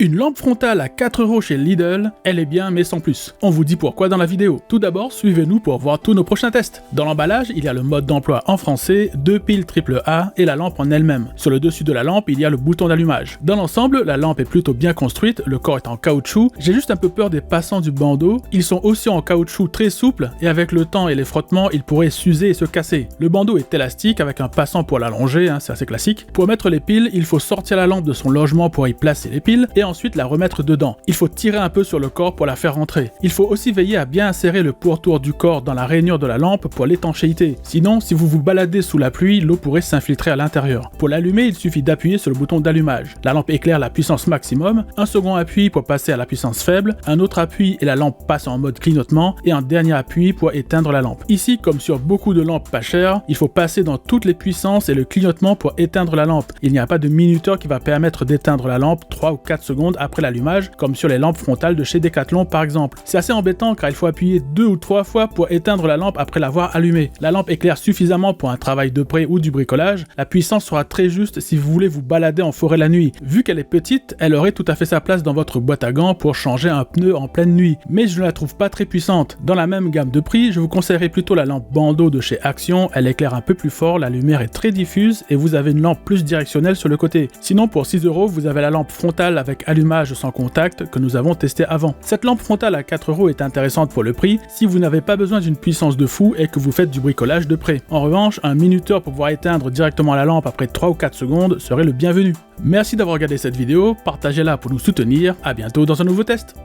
Une lampe frontale à 4€ chez Lidl, elle est bien mais sans plus. On vous dit pourquoi dans la vidéo. Tout d'abord, suivez-nous pour voir tous nos prochains tests. Dans l'emballage, il y a le mode d'emploi en français, 2 piles AAA et la lampe en elle-même. Sur le dessus de la lampe, il y a le bouton d'allumage. Dans l'ensemble, la lampe est plutôt bien construite, le corps est en caoutchouc. J'ai juste un peu peur des passants du bandeau. Ils sont aussi en caoutchouc très souple et avec le temps et les frottements, ils pourraient s'user et se casser. Le bandeau est élastique avec un passant pour l'allonger, c'est assez classique. Pour mettre les piles, il faut sortir la lampe de son logement pour y placer les piles et ensuite la remettre dedans. Il faut tirer un peu sur le corps pour la faire rentrer. Il faut aussi veiller à bien insérer le pourtour du corps dans la rainure de la lampe pour l'étanchéité. Sinon, si vous vous baladez sous la pluie, l'eau pourrait s'infiltrer à l'intérieur. Pour l'allumer, il suffit d'appuyer sur le bouton d'allumage. La lampe éclaire la puissance maximum, un second appui pour passer à la puissance faible, un autre appui et la lampe passe en mode clignotement et un dernier appui pour éteindre la lampe. Ici, comme sur beaucoup de lampes pas chères, il faut passer dans toutes les puissances et le clignotement pour éteindre la lampe. Il n'y a pas de minuteur qui va permettre d'éteindre la lampe 3 ou 4 secondes après l'allumage, comme sur les lampes frontales de chez Decathlon par exemple. C'est assez embêtant car il faut appuyer 2 ou 3 fois pour éteindre la lampe après l'avoir allumée. La lampe éclaire suffisamment pour un travail de près ou du bricolage. La puissance sera très juste si vous voulez vous balader en forêt la nuit. Vu qu'elle est petite, elle aurait tout à fait sa place dans votre boîte à gants pour changer un pneu en pleine nuit. Mais je ne la trouve pas très puissante. Dans la même gamme de prix, je vous conseillerais plutôt la lampe bandeau de chez Action. Elle éclaire un peu plus fort, la lumière est très diffuse et vous avez une lampe plus directionnelle sur le côté. Sinon pour 6€, vous avez la lampe frontale avec allumage sans contact que nous avons testé avant. Cette lampe frontale à 4€ est intéressante pour le prix si vous n'avez pas besoin d'une puissance de fou et que vous faites du bricolage de près. En revanche, un minuteur pour pouvoir éteindre directement la lampe après 3 ou 4 secondes serait le bienvenu. Merci d'avoir regardé cette vidéo, partagez-la pour nous soutenir, à bientôt dans un nouveau test.